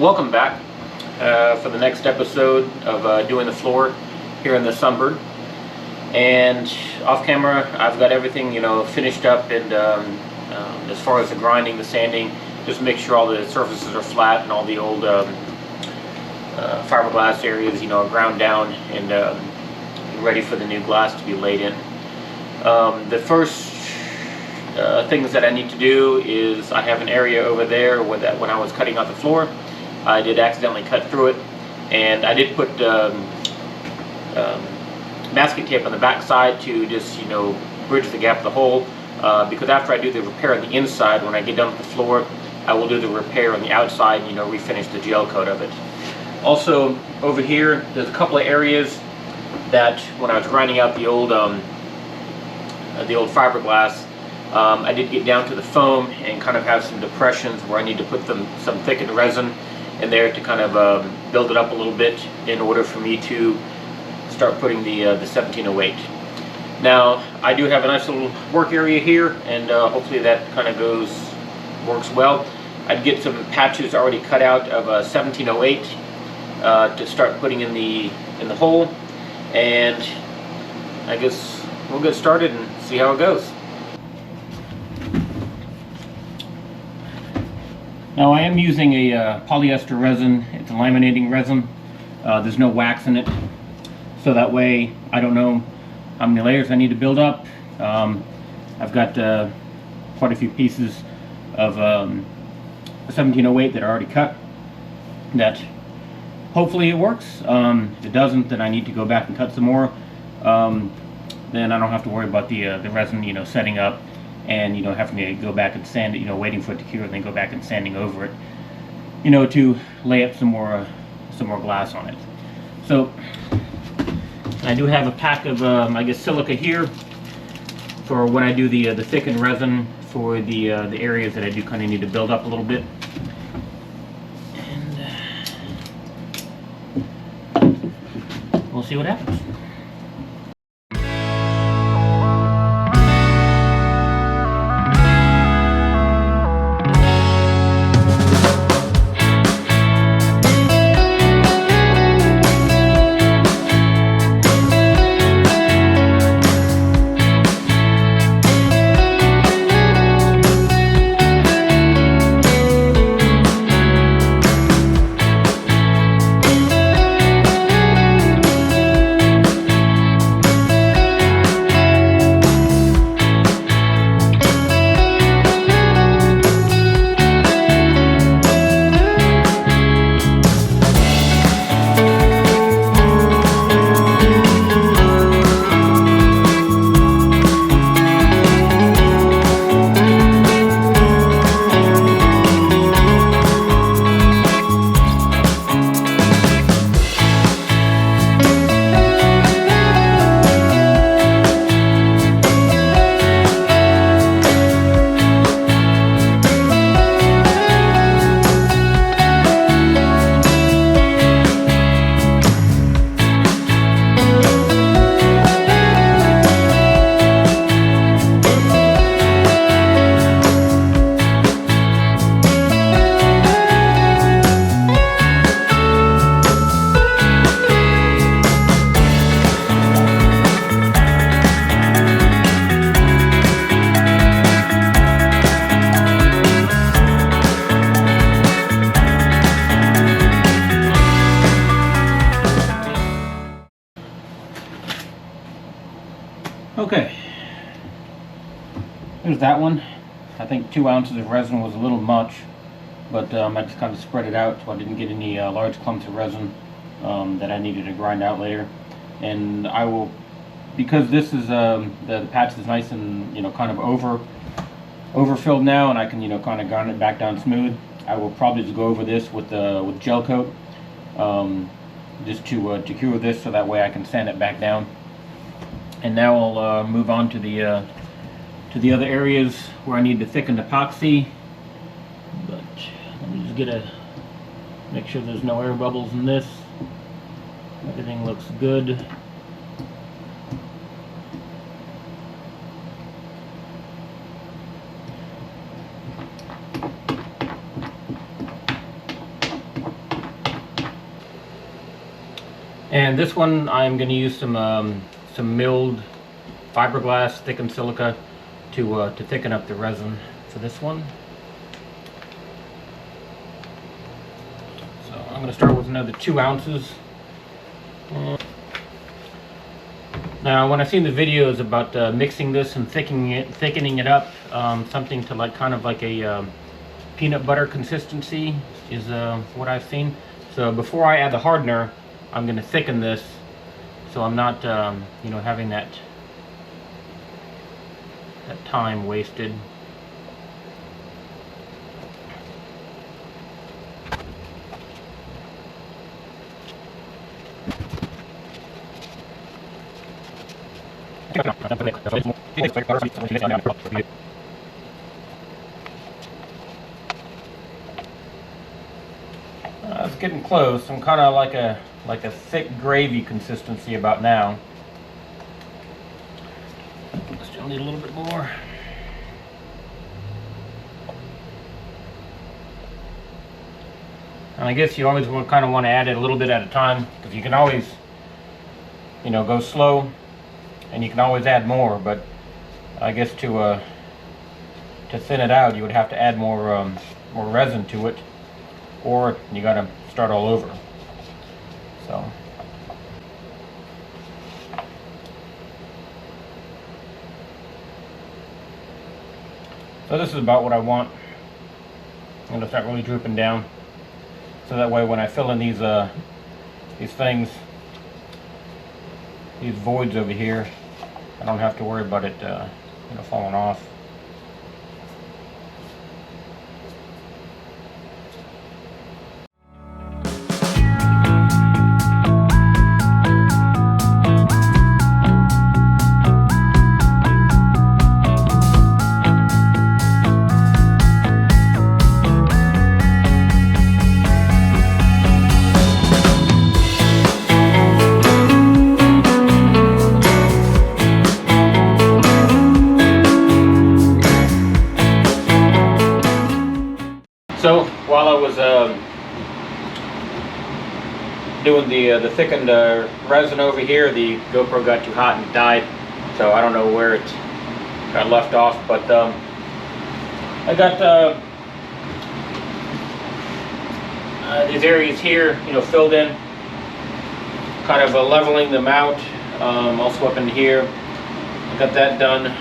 Welcome back for the next episode of doing the floor here in the Sunbird. And off camera, I've got everything finished up, and as far as the grinding, the sanding, just make sure all the surfaces are flat and all the old fiberglass areas are ground down and ready for the new glass to be laid in. The first things that I need to do is I have an area over there where that when I was cutting out the floor, I did accidentally cut through it, and I did put masking tape on the back side to just bridge the gap of the hole, because after I do the repair on the inside, when I get done with the floor, I will do the repair on the outside and refinish the gel coat of it. Also over here, there's a couple of areas that when I was grinding out the old fiberglass, I did get down to the foam and kind of have some depressions where I need to put some thickened resin in there to kind of build it up a little bit in order for me to start putting the 1708. Now I do have a nice little work area here, and hopefully that kind of works well. I'd get some patches already cut out of 1708 to start putting in the hole, and I guess we'll get started and see how it goes. Now I am using a polyester resin. It's a laminating resin. There's no wax in it, so that way I don't know how many layers I need to build up. I've got quite a few pieces of 1708 that are already cut. That hopefully it works. If it doesn't, then I need to go back and cut some more. Then I don't have to worry about the resin setting up and having to go back and sand it, waiting for it to cure, and then go back and sanding over it, to lay up some more glass on it. So I do have a pack of I guess silica here for when I do the thickened resin for the areas that I do kind of need to build up a little bit. And we'll see what happens. Okay, there's that one. I think 2 ounces of resin was a little much, but I just kind of spread it out so I didn't get any large clumps of resin that I needed to grind out later. And I will, because this is the patch is nice and kind of overfilled now, and I can kind of grind it back down smooth. I will probably just go over this with gel coat, just to cure this, so that way I can sand it back down. And now I'll move on to the other areas where I need to thicken epoxy. But let me just make sure there's no air bubbles in this. Everything looks good. And this one I'm going to use some milled fiberglass thickened silica to thicken up the resin for this one. So I'm going to start with another 2 ounces. Now, when I've seen the videos about mixing this and thickening it up, something to like kind of like a peanut butter consistency is what I've seen. So before I add the hardener, I'm going to thicken this, so I'm not, you know, having that time wasted. It's getting close. I'm kind of like a thick gravy consistency about now. Still need a little bit more. And I guess you always kind of want to add it a little bit at a time, because you can always, you know, go slow, and you can always add more. But I guess to thin it out, you would have to add more resin to it, or you got to start all over. So. So this is about what I want. I'm going to start really drooping down, so that way when I fill in these things, these voids over here, I don't have to worry about it you know, falling off. So while I was doing the thickened resin over here, the GoPro got too hot and died. So I don't know where it got left off, but I got these areas here, you know, filled in, kind of leveling them out. Also up in here, I got that done.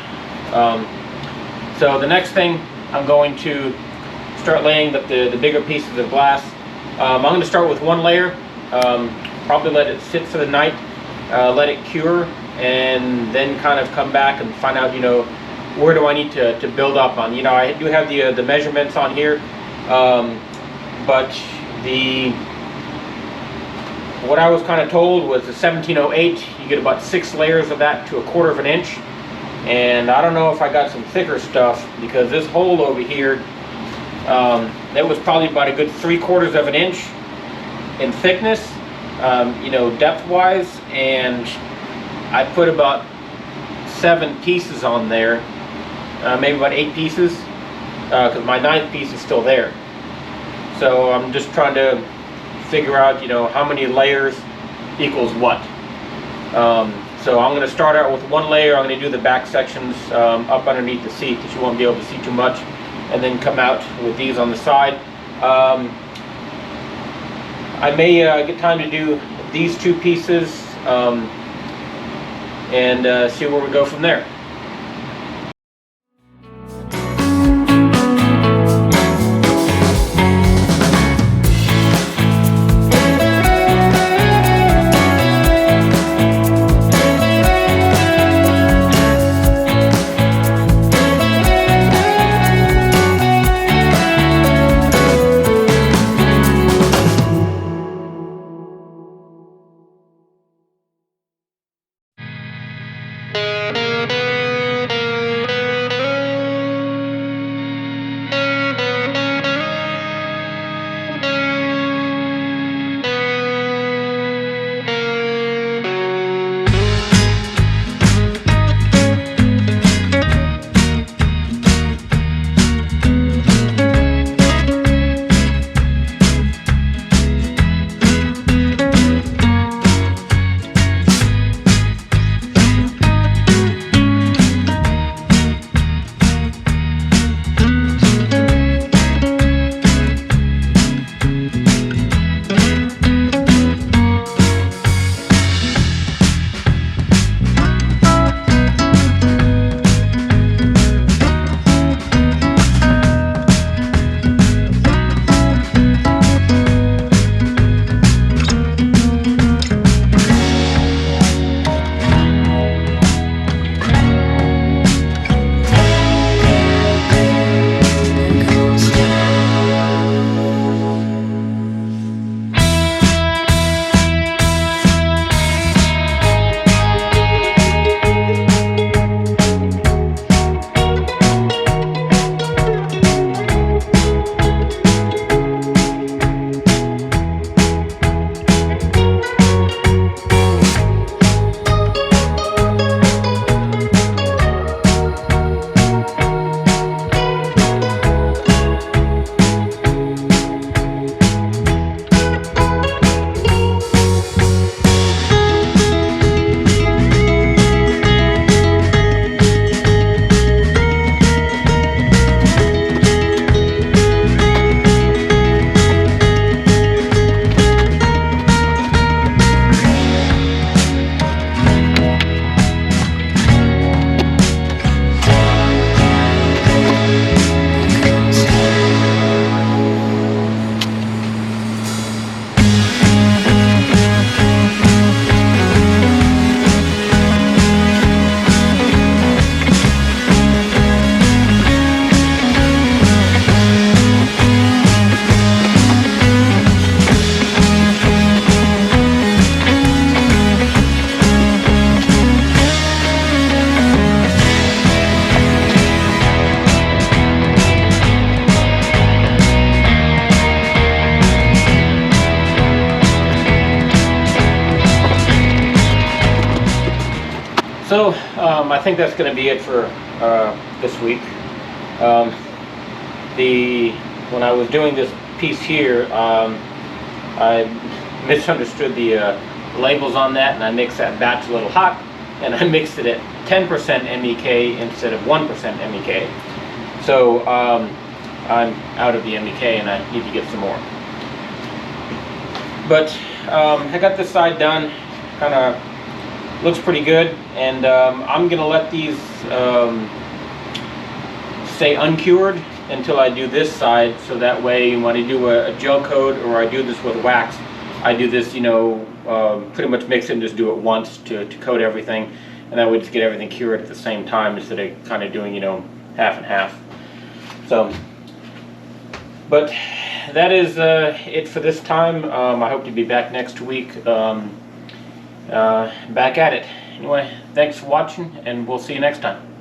So the next thing, I'm going to start laying the bigger pieces of glass. I'm going to start with 1 layer, probably let it sit for the night, let it cure, and then kind of come back and find out, you know, where do I need to build up on. You know, I do have the measurements on here, but what I was kind of told was the 1708, you get about 6 layers of that to 1/4 of an inch. And I don't know if I got some thicker stuff, because this hole over here, that was probably about a good 3/4 of an inch in thickness, you know, depth wise, and I put about 7 pieces on there, maybe about 8 pieces, because my 9th piece is still there. So I'm just trying to figure out, you know, how many layers equals what. So I'm going to start out with 1 layer. I'm going to do the back sections up underneath the seat, that you won't be able to see too much, and then come out with these on the side. I may get time to do these 2 pieces and see where we go from there. So I think that's going to be it for this week. When I was doing this piece here, I misunderstood the labels on that, and I mixed that batch a little hot, and I mixed it at 10% MEK instead of 1% MEK. So I'm out of the MEK and I need to get some more. But I got this side done, kind of looks pretty good, and I'm gonna let these stay uncured until I do this side, so that way when I do a gel coat or I do this with wax, I do this, you know, pretty much mix it and just do it once to coat everything, and that would just get everything cured at the same time instead of kind of doing, you know, half and half. So, but that is it for this time. I hope to be back next week, back at it. Anyway, thanks for watching, and we'll see you next time.